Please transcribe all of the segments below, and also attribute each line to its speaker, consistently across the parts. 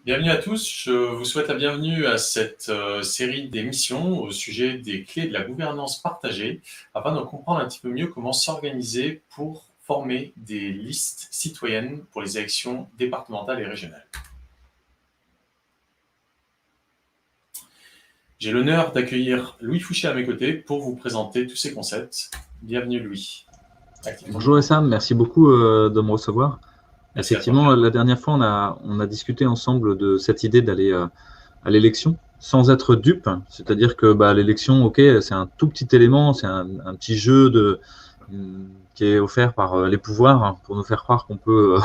Speaker 1: Bienvenue à tous, je vous souhaite la bienvenue à cette série d'émissions au sujet des clés de la gouvernance partagée, afin de comprendre un petit peu mieux comment s'organiser pour former des listes citoyennes pour les élections départementales et régionales. J'ai l'honneur d'accueillir Louis Fouché à mes côtés pour vous présenter tous ces concepts. Bienvenue Louis.
Speaker 2: Bonjour Essam, merci beaucoup de me recevoir.
Speaker 1: Merci à toi.
Speaker 2: Effectivement, la dernière fois, on a discuté ensemble de cette idée d'aller à l'élection sans être dupe. C'est-à-dire que l'élection, ok, c'est un tout petit élément, c'est un petit jeu qui est offert par les pouvoirs pour nous faire croire qu'on peut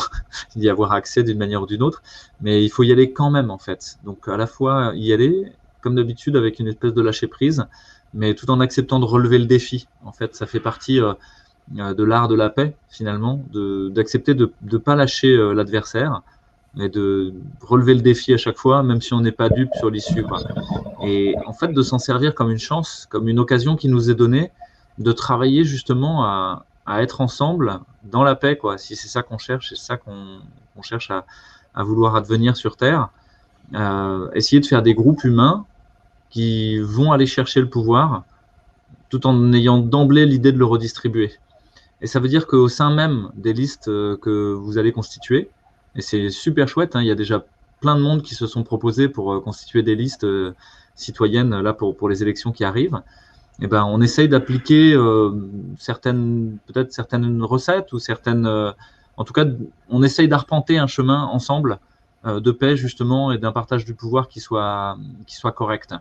Speaker 2: y avoir accès d'une manière ou d'une autre. Mais il faut y aller quand même, en fait. Donc, à la fois y aller, comme d'habitude, avec une espèce de lâcher-prise, mais tout en acceptant de relever le défi. En fait, ça fait partie de l'art de la paix, finalement, d'accepter de ne pas lâcher l'adversaire, mais de relever le défi à chaque fois, même si on n'est pas dupe sur l'issue, quoi. Et en fait, de s'en servir comme une chance, comme une occasion qui nous est donnée de travailler justement à être ensemble dans la paix, quoi. Si c'est ça qu'on cherche, c'est ça qu'on cherche à vouloir advenir sur Terre. Essayer de faire des groupes humains qui vont aller chercher le pouvoir tout en ayant d'emblée l'idée de le redistribuer. Et ça veut dire qu'au sein même des listes que vous allez constituer, et c'est super chouette, hein, il y a déjà plein de monde qui se sont proposés pour constituer des listes citoyennes là pour les élections qui arrivent, et ben on essaye d'appliquer peut-être certaines recettes ou certaines, en tout cas, on essaye d'arpenter un chemin ensemble de paix justement et d'un partage du pouvoir qui soit correct,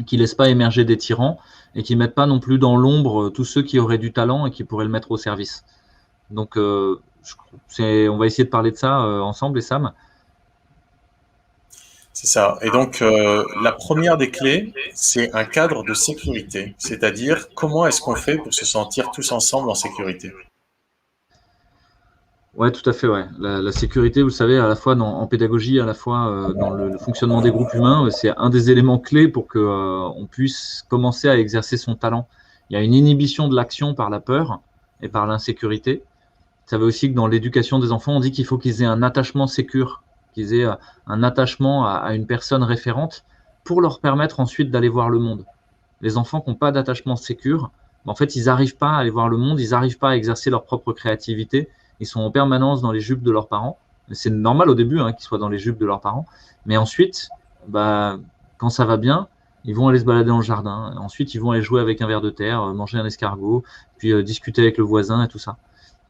Speaker 2: qui ne laisse pas émerger des tyrans et qui ne mettent pas non plus dans l'ombre tous ceux qui auraient du talent et qui pourraient le mettre au service. Donc, on va essayer de parler de ça ensemble, et Sam.
Speaker 1: C'est ça. Et donc, la première des clés, c'est un cadre de sécurité. C'est-à-dire, comment est-ce qu'on fait pour se sentir tous ensemble en sécurité?
Speaker 2: Ouais, tout à fait. Ouais. La sécurité, vous le savez, à la fois en pédagogie, à la fois dans le fonctionnement des groupes humains, c'est un des éléments clés pour que on puisse commencer à exercer son talent. Il y a une inhibition de l'action par la peur et par l'insécurité. Vous savez aussi que dans l'éducation des enfants, on dit qu'il faut qu'ils aient un attachement sécure, qu'ils aient un attachement à une personne référente pour leur permettre ensuite d'aller voir le monde. Les enfants qui n'ont pas d'attachement sécure, en fait, ils n'arrivent pas à aller voir le monde, ils n'arrivent pas à exercer leur propre créativité. Ils sont en permanence dans les jupes de leurs parents. C'est normal au début qu'ils soient dans les jupes de leurs parents. Mais ensuite, quand ça va bien, ils vont aller se balader dans le jardin. Ensuite, ils vont aller jouer avec un ver de terre, manger un escargot, puis discuter avec le voisin et tout ça.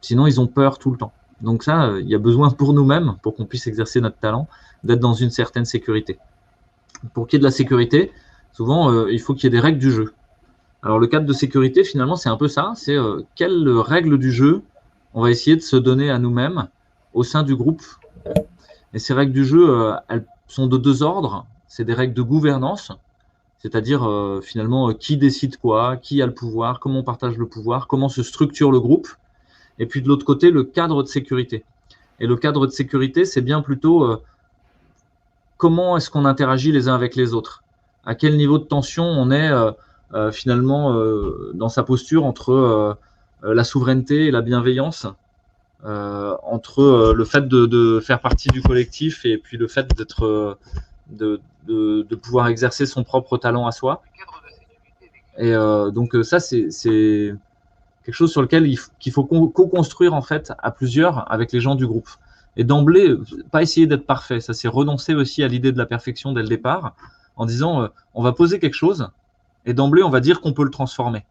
Speaker 2: Sinon, ils ont peur tout le temps. Donc ça, il y a besoin pour nous-mêmes, pour qu'on puisse exercer notre talent, d'être dans une certaine sécurité. Pour qu'il y ait de la sécurité, souvent, il faut qu'il y ait des règles du jeu. Alors, le cadre de sécurité, finalement, c'est un peu ça. C'est quelles règles du jeu on va essayer de se donner à nous-mêmes au sein du groupe. Et ces règles du jeu, elles sont de deux ordres. C'est des règles de gouvernance, c'est-à-dire finalement qui décide quoi, qui a le pouvoir, comment on partage le pouvoir, comment se structure le groupe. Et puis de l'autre côté, le cadre de sécurité. Et le cadre de sécurité, c'est bien plutôt comment est-ce qu'on interagit les uns avec les autres. À quel niveau de tension on est finalement dans sa posture entre la souveraineté et la bienveillance, entre le fait de faire partie du collectif et puis le fait de pouvoir exercer son propre talent à soi. Et donc ça, c'est quelque chose sur lequel qu'il faut co-construire en fait à plusieurs avec les gens du groupe. Et d'emblée, pas essayer d'être parfait. Ça, c'est renoncer aussi à l'idée de la perfection dès le départ, en disant on va poser quelque chose et d'emblée on va dire qu'on peut le transformer.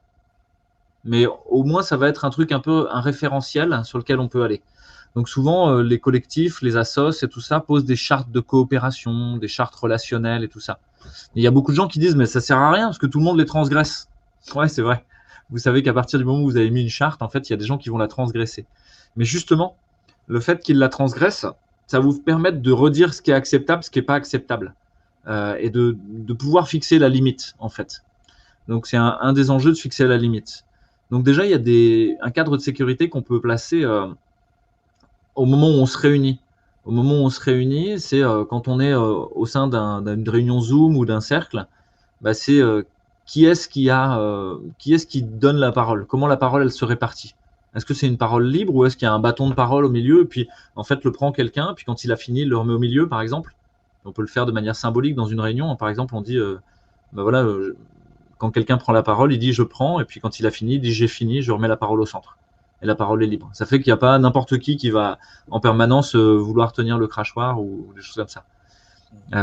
Speaker 2: Mais au moins ça va être un truc un peu un référentiel sur lequel on peut aller. Donc souvent les collectifs, les assos et tout ça posent des chartes de coopération, des chartes relationnelles et tout ça. Et il y a beaucoup de gens qui disent mais ça sert à rien parce que tout le monde les transgresse. Ouais, c'est vrai. Vous savez qu'à partir du moment où vous avez mis une charte, en fait, il y a des gens qui vont la transgresser. Mais justement, le fait qu'ils la transgressent, ça vous permet de redire ce qui est acceptable, ce qui n'est pas acceptable, et de pouvoir fixer la limite, en fait. Donc, c'est un des enjeux de fixer la limite. Donc, déjà, il y a un cadre de sécurité qu'on peut placer au moment où on se réunit. Au moment où on se réunit, c'est quand on est au sein d'une réunion Zoom ou d'un cercle, c'est qui est-ce qui donne la parole? Comment la parole, elle se répartit? Est-ce que c'est une parole libre ou est-ce qu'il y a un bâton de parole au milieu et puis en fait le prend quelqu'un, puis quand il a fini, il le remet au milieu, par exemple? On peut le faire de manière symbolique dans une réunion. Par exemple, on dit, ben voilà, quand quelqu'un prend la parole, il dit je prends, et puis quand il a fini, il dit j'ai fini, je remets la parole au centre. Et la parole est libre. Ça fait qu'il n'y a pas n'importe qui va en permanence vouloir tenir le crachoir ou des choses comme ça.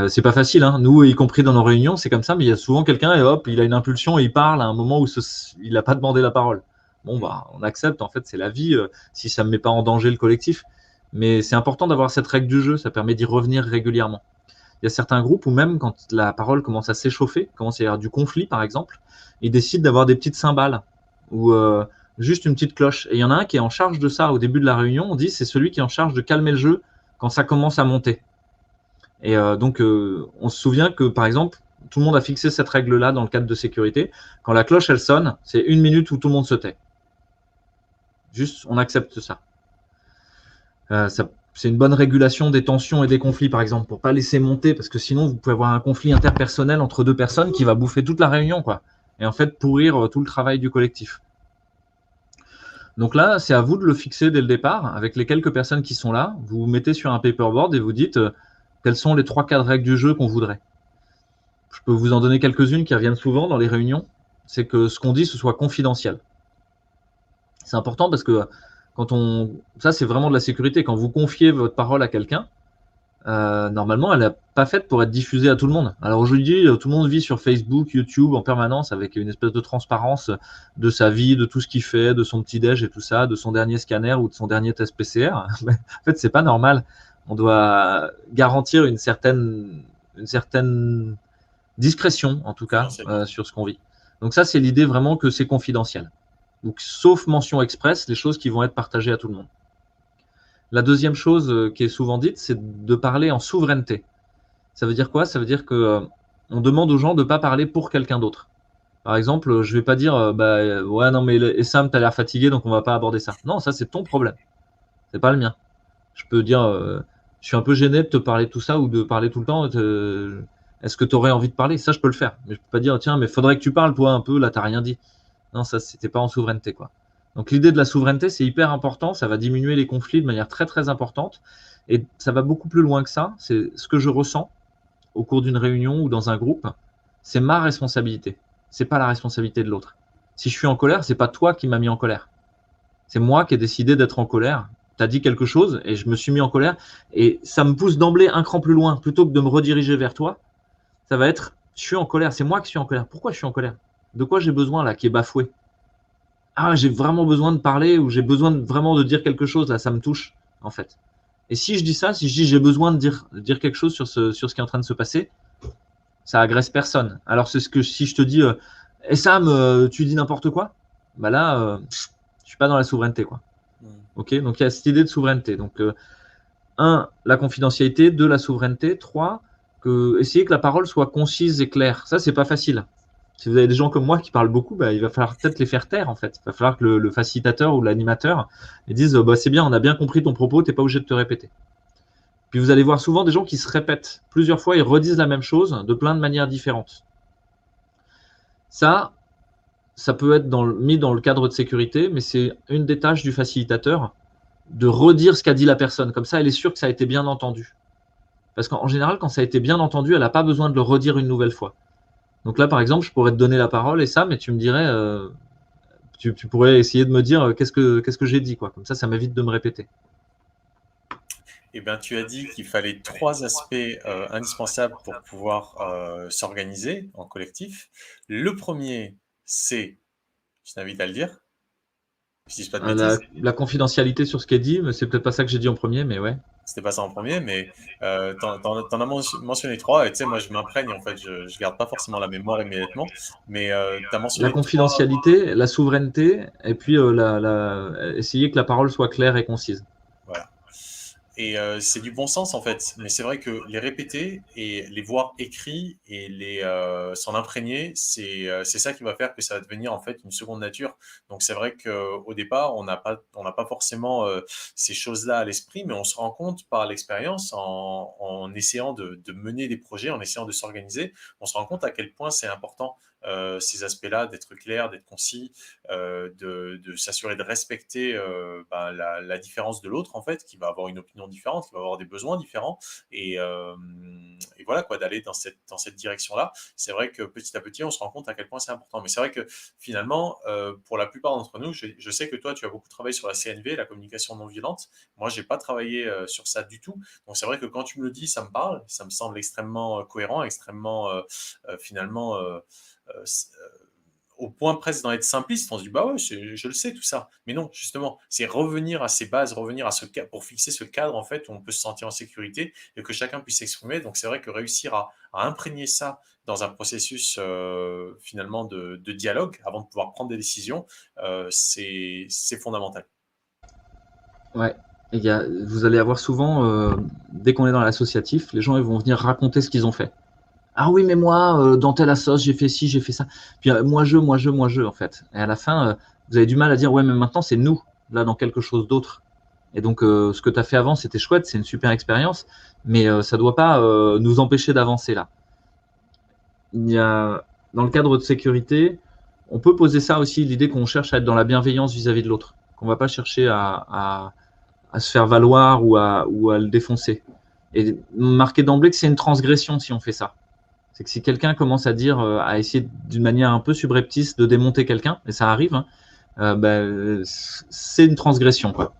Speaker 2: C'est pas facile, hein. Nous, y compris dans nos réunions, c'est comme ça, mais il y a souvent quelqu'un et hop, il a une impulsion et il parle à un moment où il n'a pas demandé la parole. Bon, bah, on accepte, en fait, c'est la vie, si ça ne met pas en danger le collectif. Mais c'est important d'avoir cette règle du jeu, ça permet d'y revenir régulièrement. Il y a certains groupes où même quand la parole commence à s'échauffer, commence à y avoir du conflit par exemple, ils décident d'avoir des petites cymbales ou juste une petite cloche. Et il y en a un qui est en charge de ça au début de la réunion, on dit c'est celui qui est en charge de calmer le jeu quand ça commence à monter. Et donc on se souvient que par exemple, tout le monde a fixé cette règle-là dans le cadre de sécurité. Quand la cloche elle sonne, c'est 1 minute où tout le monde se tait. Juste, on accepte ça. C'est une bonne régulation des tensions et des conflits, par exemple, pour pas laisser monter, parce que sinon, vous pouvez avoir un conflit interpersonnel entre deux personnes qui va bouffer toute la réunion, quoi. Et en fait, pourrir tout le travail du collectif. Donc là, c'est à vous de le fixer dès le départ, avec les quelques personnes qui sont là. Vous vous mettez sur un paperboard et vous dites quelles sont les 3-4 règles du jeu qu'on voudrait. Je peux vous en donner quelques-unes qui reviennent souvent dans les réunions. C'est que ce qu'on dit, ce soit confidentiel. C'est important parce que ça, c'est vraiment de la sécurité. Quand vous confiez votre parole à quelqu'un, normalement, elle n'est pas faite pour être diffusée à tout le monde. Alors aujourd'hui, tout le monde vit sur Facebook, YouTube en permanence avec une espèce de transparence de sa vie, de tout ce qu'il fait, de son petit-déj et tout ça, de son dernier scanner ou de son dernier test PCR. Mais en fait, c'est pas normal. On doit garantir une certaine discrétion, en tout cas, sur ce qu'on vit. Donc ça, c'est l'idée vraiment que c'est confidentiel. Donc, sauf mention expresse, les choses qui vont être partagées à tout le monde. La deuxième chose qui est souvent dite, c'est de parler en souveraineté. Ça veut dire quoi? Ça veut dire que on demande aux gens de ne pas parler pour quelqu'un d'autre. Par exemple, je ne vais pas dire ouais, non, mais Sam, tu as l'air fatigué, donc on ne va pas aborder ça. Non, ça, c'est ton problème. C'est pas le mien. Je peux dire je suis un peu gêné de te parler de tout ça ou de parler tout le temps. Est-ce que tu aurais envie de parler? Ça, je peux le faire. Mais je ne peux pas dire tiens, mais faudrait que tu parles, toi, un peu, là, tu n'as rien dit. Non, ça, c'était pas en souveraineté, quoi. Donc l'idée de la souveraineté, c'est hyper important. Ça va diminuer les conflits de manière très, très importante. Et ça va beaucoup plus loin que ça. C'est ce que je ressens au cours d'une réunion ou dans un groupe. C'est ma responsabilité. C'est pas la responsabilité de l'autre. Si je suis en colère, c'est pas toi qui m'as mis en colère. C'est moi qui ai décidé d'être en colère. Tu as dit quelque chose et je me suis mis en colère. Et ça me pousse d'emblée un cran plus loin. Plutôt que de me rediriger vers toi, ça va être je suis en colère. C'est moi qui suis en colère. Pourquoi je suis en colère? De quoi j'ai besoin là qui est bafoué? Ah, j'ai vraiment besoin de parler ou j'ai besoin vraiment de dire quelque chose, là, ça me touche, en fait. Et si je dis ça, si je dis j'ai besoin de dire quelque chose sur ce qui est en train de se passer, ça agresse personne. Alors, c'est ce que si je te dis, Sam, tu dis n'importe quoi, bah là, je suis pas dans la souveraineté, quoi. Ok, donc il y a cette idée de souveraineté. Donc, la confidentialité, 2, la souveraineté, 3, essayer que la parole soit concise et claire. Ça, c'est pas facile. Si vous avez des gens comme moi qui parlent beaucoup, bah, il va falloir peut-être les faire taire en fait. Il va falloir que le facilitateur ou l'animateur dise bah, c'est bien, on a bien compris ton propos, tu n'es pas obligé de te répéter. Puis vous allez voir souvent des gens qui se répètent plusieurs fois, ils redisent la même chose de plein de manières différentes. Ça peut être mis dans le cadre de sécurité, mais c'est une des tâches du facilitateur de redire ce qu'a dit la personne. Comme ça, elle est sûre que ça a été bien entendu. Parce qu'en général, quand ça a été bien entendu, elle n'a pas besoin de le redire une nouvelle fois. Donc là, par exemple, je pourrais te donner la parole et ça, mais tu me dirais, tu pourrais essayer de me dire qu'est-ce que j'ai dit, quoi. Comme ça m'évite de me répéter.
Speaker 1: Eh bien, tu as dit qu'il fallait 3 aspects indispensables pour pouvoir s'organiser en collectif. Le premier, c'est, je t'invite à le dire, je dis pas de bêtises.
Speaker 2: La confidentialité sur ce qui est dit, mais c'est peut-être pas ça que j'ai dit en premier, mais ouais.
Speaker 1: C'était pas ça en premier, mais t'en as mentionné 3. Et tu sais, moi, je m'imprègne, en fait, je garde pas forcément la mémoire immédiatement, mais tu as mentionné
Speaker 2: La confidentialité, la souveraineté, et puis essayer que la parole soit claire et concise.
Speaker 1: Voilà. Et c'est du bon sens en fait, mais c'est vrai que les répéter et les voir écrits et s'en imprégner, c'est ça qui va faire que ça va devenir en fait une seconde nature. Donc c'est vrai qu'au départ, on n'a pas forcément ces choses-là à l'esprit, mais on se rend compte par l'expérience en essayant de mener des projets, en essayant de s'organiser, on se rend compte à quel point c'est important ces aspects-là, d'être clair, d'être concis, de s'assurer de respecter la différence de l'autre, en fait, qui va avoir une opinion différente, qui va avoir des besoins différents, et voilà, quoi, d'aller dans cette direction-là. C'est vrai que petit à petit, on se rend compte à quel point c'est important. Mais c'est vrai que finalement, pour la plupart d'entre nous, je sais que toi, tu as beaucoup travaillé sur la CNV, la communication non violente. Moi, j'ai pas travaillé sur ça du tout. Donc c'est vrai que quand tu me le dis, ça me parle, ça me semble extrêmement cohérent, extrêmement finalement au point presque d'en être simpliste. On se dit bah ouais, je le sais tout ça. Mais non, justement, c'est revenir à ces bases, revenir à ce cadre pour fixer ce cadre en fait où on peut se sentir en sécurité et que chacun puisse s'exprimer. Donc c'est vrai que réussir à imprégner ça dans un processus finalement de dialogue avant de pouvoir prendre des décisions, c'est fondamental.
Speaker 2: Ouais. Et vous allez avoir souvent, dès qu'on est dans l'associatif, les gens ils vont venir raconter ce qu'ils ont fait. Ah oui, mais moi, dans telle assoce, j'ai fait ci, j'ai fait ça. Puis moi, je, en fait. Et à la fin, vous avez du mal à dire, ouais, mais maintenant, c'est nous, là, dans quelque chose d'autre. Et donc, ce que tu as fait avant, c'était chouette, c'est une super expérience, mais ça ne doit pas nous empêcher d'avancer là. Il y a, dans le cadre de sécurité, on peut poser ça aussi, l'idée qu'on cherche à être dans la bienveillance vis-à-vis de l'autre, qu'on ne va pas chercher à se faire valoir ou à le défoncer. Et marquer d'emblée que c'est une transgression si on fait ça. C'est que si quelqu'un commence à dire, à essayer d'une manière un peu subreptice de démonter quelqu'un, et ça arrive, hein, c'est une transgression, quoi.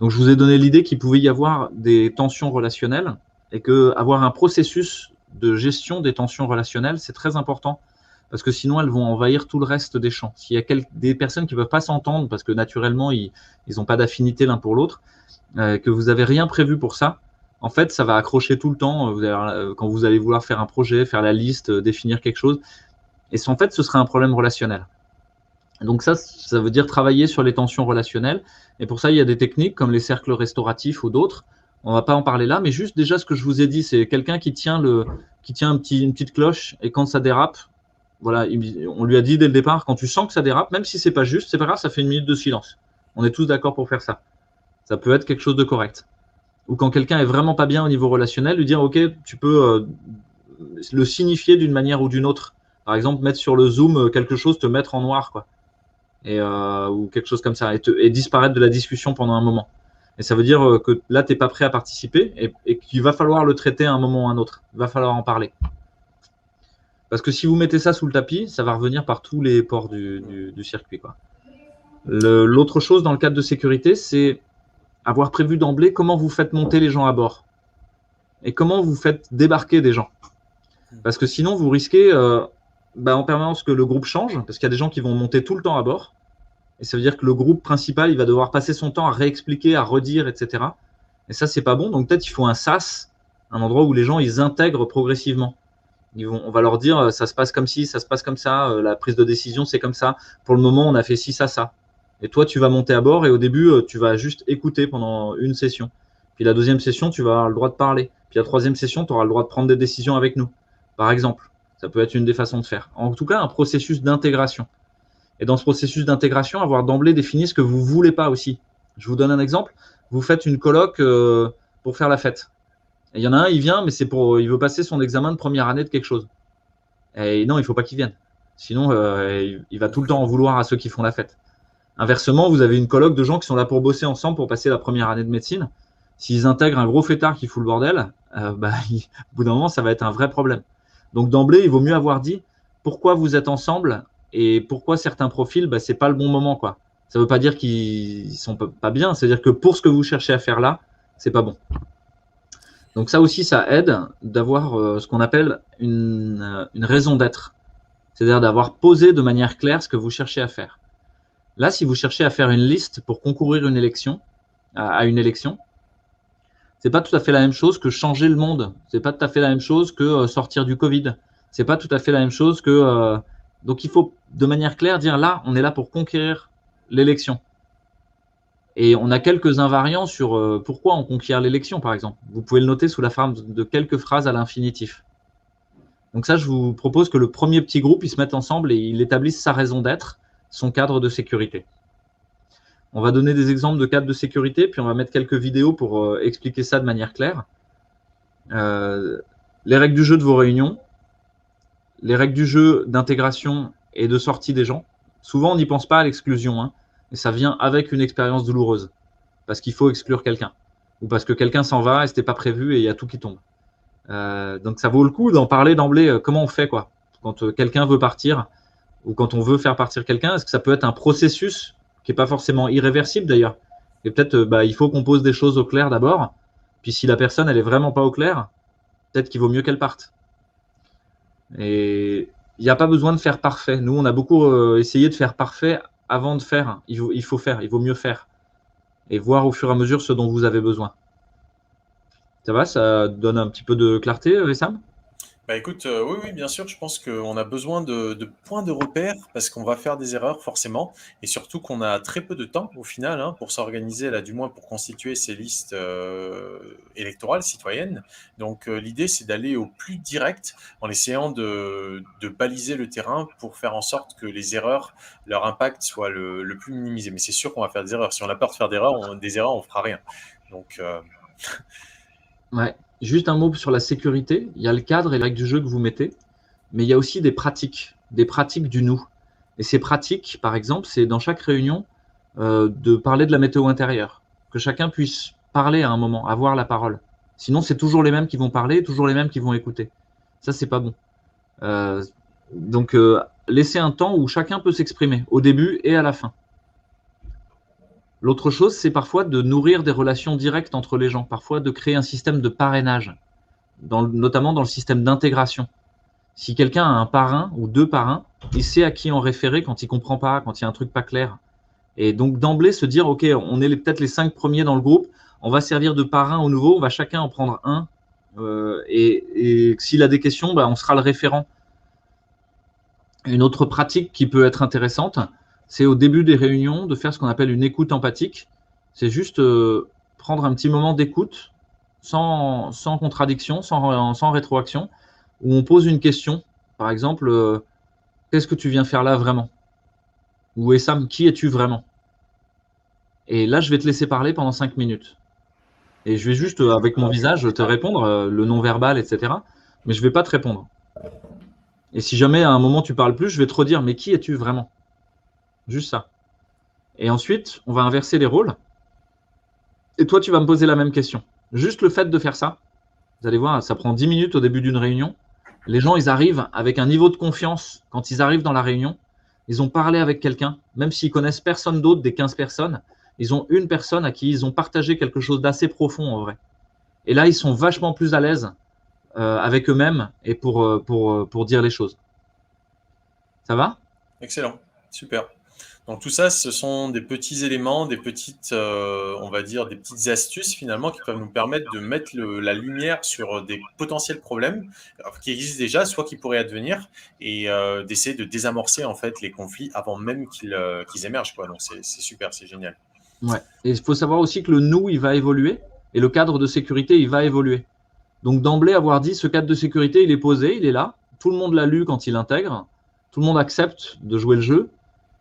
Speaker 2: Donc je vous ai donné l'idée qu'il pouvait y avoir des tensions relationnelles et que avoir un processus de gestion des tensions relationnelles, c'est très important parce que sinon elles vont envahir tout le reste des champs. S'il y a des personnes qui ne peuvent pas s'entendre parce que naturellement ils n'ont pas d'affinité l'un pour l'autre, que vous n'avez rien prévu pour ça, en fait, ça va accrocher tout le temps quand vous allez vouloir faire un projet, faire la liste, définir quelque chose. Et en fait, ce sera un problème relationnel. Donc ça veut dire travailler sur les tensions relationnelles. Et pour ça, il y a des techniques comme les cercles restauratifs ou d'autres. On ne va pas en parler là, mais juste déjà ce que je vous ai dit, c'est quelqu'un qui tient une petite cloche et quand ça dérape, voilà, on lui a dit dès le départ, quand tu sens que ça dérape, même si c'est pas juste, c'est pas grave, ça fait une minute de silence. On est tous d'accord pour faire ça. Ça peut être quelque chose de correct. Ou quand quelqu'un est vraiment pas bien au niveau relationnel, lui dire ok, tu peux le signifier d'une manière ou d'une autre. Par exemple, mettre sur le Zoom quelque chose, te mettre en noir, quoi. Ou quelque chose comme ça, et disparaître de la discussion pendant un moment. Et ça veut dire que là, tu n'es pas prêt à participer et qu'il va falloir le traiter à un moment ou à un autre. Il va falloir en parler. Parce que si vous mettez ça sous le tapis, ça va revenir par tous les ports du circuit, quoi. L'autre chose dans le cadre de sécurité, c'est avoir prévu d'emblée comment vous faites monter les gens à bord et comment vous faites débarquer des gens. Parce que sinon, vous risquez en permanence que le groupe change, parce qu'il y a des gens qui vont monter tout le temps à bord. Et ça veut dire que le groupe principal, il va devoir passer son temps à réexpliquer, à redire, etc. Et ça, c'est pas bon. Donc peut-être il faut un SAS, un endroit où les gens, ils intègrent progressivement. On va leur dire, ça se passe comme ci, ça se passe comme ça, la prise de décision, c'est comme ça. Pour le moment, on a fait ci, ça. Et toi, tu vas monter à bord et au début, tu vas juste écouter pendant une session. Puis la deuxième session, tu vas avoir le droit de parler. Puis la troisième session, tu auras le droit de prendre des décisions avec nous, par exemple. Ça peut être une des façons de faire. En tout cas, un processus d'intégration. Et dans ce processus d'intégration, avoir d'emblée défini ce que vous ne voulez pas aussi. Je vous donne un exemple. Vous faites une colloque pour faire la fête. Et il y en a un, il vient, mais il veut passer son examen de première année de quelque chose. Et non, il ne faut pas qu'il vienne. Sinon, il va tout le temps en vouloir à ceux qui font la fête. Inversement, vous avez une colloque de gens qui sont là pour bosser ensemble pour passer la première année de médecine. S'ils intègrent un gros fêtard qui fout le bordel, au bout d'un moment, ça va être un vrai problème. Donc d'emblée, il vaut mieux avoir dit pourquoi vous êtes ensemble et pourquoi certains profils, c'est pas le bon moment, quoi. Ça veut pas dire qu'ils sont pas bien, c'est-à-dire que pour ce que vous cherchez à faire là, c'est pas bon. Donc ça aussi, ça aide d'avoir ce qu'on appelle une raison d'être, c'est-à-dire d'avoir posé de manière claire ce que vous cherchez à faire. Là, si vous cherchez à faire une liste pour concourir une élection, à une élection, c'est pas tout à fait la même chose que changer le monde. C'est pas tout à fait la même chose que sortir du Covid. C'est pas tout à fait la même chose que. Donc, il faut de manière claire dire là, on est là pour conquérir l'élection. Et on a quelques invariants sur pourquoi on conquiert l'élection, par exemple. Vous pouvez le noter sous la forme de quelques phrases à l'infinitif. Donc ça, je vous propose que le premier petit groupe, il se mette ensemble et il établisse sa raison d'être, son cadre de sécurité. On va donner des exemples de cadres de sécurité, puis on va mettre quelques vidéos pour expliquer ça de manière claire. Les règles du jeu de vos réunions. les règles du jeu d'intégration et de sortie des gens. Souvent, on n'y pense pas à l'exclusion, hein, et ça vient avec une expérience douloureuse, parce qu'il faut exclure quelqu'un, ou parce que quelqu'un s'en va et c'était pas prévu et il y a tout qui tombe. Donc ça vaut le coup d'en parler d'emblée. Comment on fait quoi quand quelqu'un veut partir ou quand on veut faire partir quelqu'un? Est-ce que ça peut être un processus qui n'est pas forcément irréversible d'ailleurs? Et peut-être il faut qu'on pose des choses au clair d'abord. Puis si la personne elle est vraiment pas au clair, peut-être qu'il vaut mieux qu'elle parte. Et il n'y a pas besoin de faire parfait. Nous, on a beaucoup essayé de faire parfait avant de faire. Il faut faire, il vaut mieux faire. Et voir au fur et à mesure ce dont vous avez besoin. Ça va? Ça donne un petit peu de clarté, Wessam?
Speaker 1: Bah écoute, oui, oui, bien sûr, je pense qu'on a besoin de points de repère parce qu'on va faire des erreurs forcément et surtout qu'on a très peu de temps au final hein, pour s'organiser, là du moins pour constituer ces listes électorales citoyennes. Donc l'idée c'est d'aller au plus direct en essayant de baliser le terrain pour faire en sorte que les erreurs, leur impact soit le plus minimisé. Mais c'est sûr qu'on va faire des erreurs. Si on a peur de faire des erreurs, on fera rien. Donc
Speaker 2: Ouais. Juste un mot sur la sécurité. Il y a le cadre et les règles du jeu que vous mettez, mais il y a aussi des pratiques du nous. Et ces pratiques, par exemple, c'est dans chaque réunion de parler de la météo intérieure, que chacun puisse parler à un moment, avoir la parole. Sinon, c'est toujours les mêmes qui vont parler, toujours les mêmes qui vont écouter. Ça, c'est pas bon. Donc, laissez un temps où chacun peut s'exprimer, au début et à la fin. L'autre chose, c'est parfois de nourrir des relations directes entre les gens, parfois de créer un système de parrainage, notamment dans le système d'intégration. Si quelqu'un a un parrain ou deux parrains, il sait à qui en référer quand il ne comprend pas, quand il y a un truc pas clair. Et donc d'emblée se dire, ok, on est peut-être les 5 premiers dans le groupe, on va servir de parrain au nouveau, on va chacun en prendre un. Et s'il a des questions, on sera le référent. Une autre pratique qui peut être intéressante, c'est au début des réunions de faire ce qu'on appelle une écoute empathique. C'est juste prendre un petit moment d'écoute, sans contradiction, sans rétroaction, où on pose une question. Par exemple, qu'est-ce que tu viens faire là vraiment? Ou Essam, qui es-tu vraiment? Et là, je vais te laisser parler pendant 5 minutes. Et je vais juste, avec mon visage, te répondre, le non-verbal, etc. Mais je ne vais pas te répondre. Et si jamais à un moment tu parles plus, je vais te redire, mais qui es-tu vraiment? Juste ça. Et ensuite, on va inverser les rôles. Et toi, tu vas me poser la même question. Juste le fait de faire ça, vous allez voir, ça prend 10 minutes au début d'une réunion. Les gens, ils arrivent avec un niveau de confiance. Quand ils arrivent dans la réunion, ils ont parlé avec quelqu'un, même s'ils connaissent personne d'autre des 15 personnes, ils ont une personne à qui ils ont partagé quelque chose d'assez profond en vrai. Et là, ils sont vachement plus à l'aise avec eux-mêmes et pour dire les choses. Ça va?
Speaker 1: excellent, super. Donc tout ça, ce sont des petits éléments, des petites, on va dire, des petites astuces finalement qui peuvent nous permettre de mettre la lumière sur des potentiels problèmes qui existent déjà, soit qui pourraient advenir, et d'essayer de désamorcer en fait les conflits avant même qu'ils émergent, quoi. Donc c'est super, c'est génial.
Speaker 2: Ouais. Et il faut savoir aussi que le nous, il va évoluer et le cadre de sécurité, il va évoluer. Donc d'emblée, avoir dit ce cadre de sécurité, il est posé, il est là. Tout le monde l'a lu quand il intègre. Tout le monde accepte de jouer le jeu.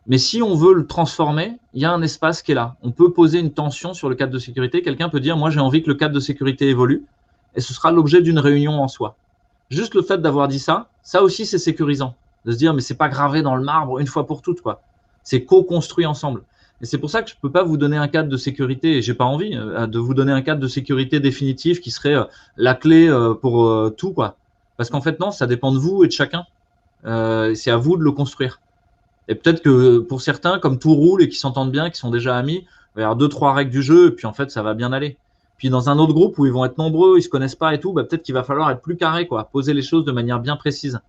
Speaker 2: Mais si on veut le transformer, il y a un espace qui est là. On peut poser une tension sur le cadre de sécurité. Quelqu'un peut dire, moi j'ai envie que le cadre de sécurité évolue. Et ce sera l'objet d'une réunion en soi. Juste le fait d'avoir dit ça, ça aussi c'est sécurisant. De se dire, mais c'est pas gravé dans le marbre une fois pour toutes, quoi. C'est co-construit ensemble. Et c'est pour ça que je ne peux pas vous donner un cadre de sécurité, et j'ai pas envie de vous donner un cadre de sécurité définitif qui serait la clé pour tout, quoi. Parce qu'en fait, non, ça dépend de vous et de chacun. C'est à vous de le construire. Et peut-être que pour certains, comme tout roule et qui s'entendent bien, qui sont déjà amis, il va y avoir 2-3 règles du jeu, et puis en fait, ça va bien aller. Puis dans un autre groupe où ils vont être nombreux, ils se connaissent pas et tout, peut-être qu'il va falloir être plus carré, quoi, poser les choses de manière bien précise.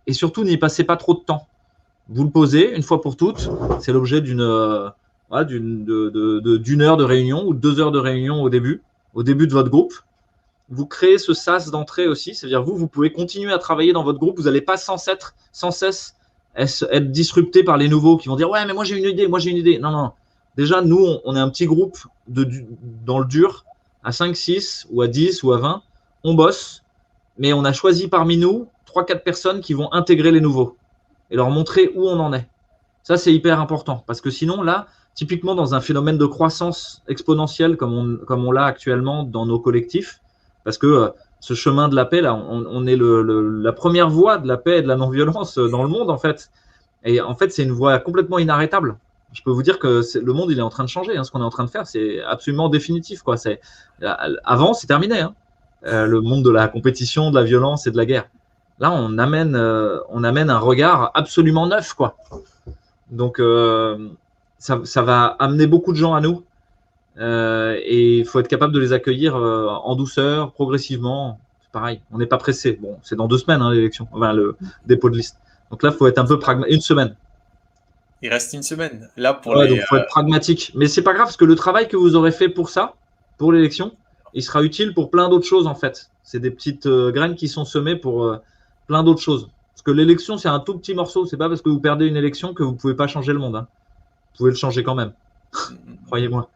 Speaker 2: Et surtout, n'y passez pas trop de temps. Vous le posez une fois pour toutes. C'est l'objet d'une heure de réunion ou 2 heures de réunion au début de votre groupe. Vous créez ce sas d'entrée aussi, c'est-à-dire vous pouvez continuer à travailler dans votre groupe. Vous n'allez pas sans cesse être disrupté par les nouveaux qui vont dire ouais mais moi j'ai une idée. Non. Déjà nous on est un petit groupe dans le dur à 5, 6 ou à 10 ou à 20. On bosse, mais on a choisi parmi nous 3-4 personnes qui vont intégrer les nouveaux et leur montrer où on en est. Ça, c'est hyper important parce que sinon, là, typiquement dans un phénomène de croissance exponentielle comme on l'a actuellement dans nos collectifs, parce que ce chemin de la paix, là, on est la première voie de la paix et de la non-violence dans le monde, en fait. Et en fait, c'est une voie complètement inarrêtable. Je peux vous dire que le monde, il est en train de changer. Hein. Ce qu'on est en train de faire, c'est absolument définitif, quoi. Avant, c'est terminé. Hein. Le monde de la compétition, de la violence et de la guerre. Là, on amène un regard absolument neuf, quoi. Donc, ça va amener beaucoup de gens à nous. Et il faut être capable de les accueillir en douceur, progressivement. C'est pareil, on n'est pas pressé. Bon, c'est dans 2 semaines, hein, l'élection, enfin, le dépôt de liste. Donc là, il faut être un peu pragmatique. 1 semaine.
Speaker 1: Il reste 1 semaine. Là, pour
Speaker 2: Ouais,
Speaker 1: les.
Speaker 2: donc il faut être pragmatique. Mais c'est pas grave, parce que le travail que vous aurez fait pour ça, pour l'élection, il sera utile pour plein d'autres choses, en fait. C'est des petites graines qui sont semées pour plein d'autres choses. Parce que l'élection, c'est un tout petit morceau. C'est pas parce que vous perdez une élection que vous pouvez pas changer le monde. Hein. Vous pouvez le changer quand même. Croyez-moi.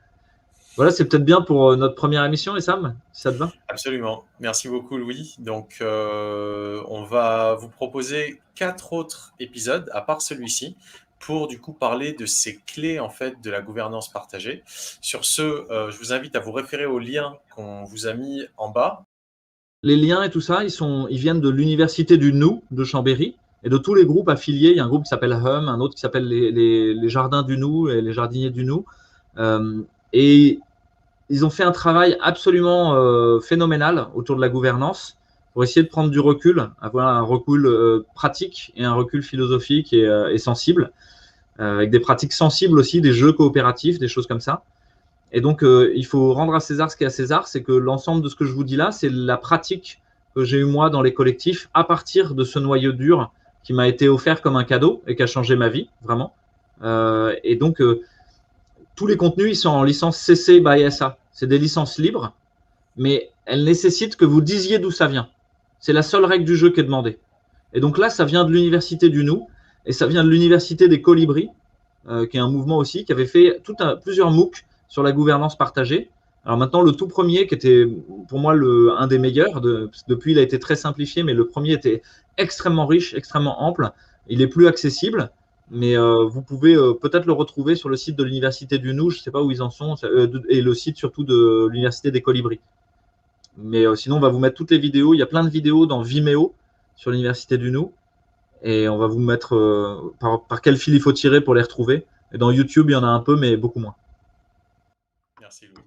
Speaker 2: Voilà, c'est peut-être bien pour notre première émission, et Sam, si ça te va.
Speaker 1: Absolument. Merci beaucoup, Louis. Donc, on va vous proposer 4 autres épisodes, à part celui-ci, pour du coup parler de ces clés en fait de la gouvernance partagée. Sur ce, je vous invite à vous référer aux liens qu'on vous a mis en bas.
Speaker 2: Les liens et tout ça, ils viennent de l'université du Nou de Chambéry et de tous les groupes affiliés. Il y a un groupe qui s'appelle Hum, un autre qui s'appelle les Jardins du Nou et les Jardiniers du Nou. Et ils ont fait un travail absolument phénoménal autour de la gouvernance pour essayer de prendre du recul, avoir un recul pratique et un recul philosophique et sensible, avec des pratiques sensibles aussi, des jeux coopératifs, des choses comme ça. Et donc, il faut rendre à César ce qui est à César, c'est que l'ensemble de ce que je vous dis là, c'est la pratique que j'ai eu moi dans les collectifs à partir de ce noyau dur qui m'a été offert comme un cadeau et qui a changé ma vie, vraiment. Et donc, tous les contenus, ils sont en licence CC by SA. C'est des licences libres, mais elles nécessitent que vous disiez d'où ça vient. C'est la seule règle du jeu qui est demandée. Et donc là, ça vient de l'université du Nou, et ça vient de l'université des Colibris, qui est un mouvement aussi, qui avait fait plusieurs MOOC sur la gouvernance partagée. Alors maintenant, le tout premier, qui était pour moi un des meilleurs, depuis il a été très simplifié, mais le premier était extrêmement riche, extrêmement ample. Il est plus accessible, mais vous pouvez peut-être le retrouver sur le site de l'Université du Nou, je ne sais pas où ils en sont, et le site surtout de l'Université des Colibris. Mais sinon, on va vous mettre toutes les vidéos. Il y a plein de vidéos dans Vimeo sur l'Université du Nou. Et on va vous mettre par quel fil il faut tirer pour les retrouver. Et dans YouTube, il y en a un peu, mais beaucoup moins.
Speaker 1: Merci, Louis.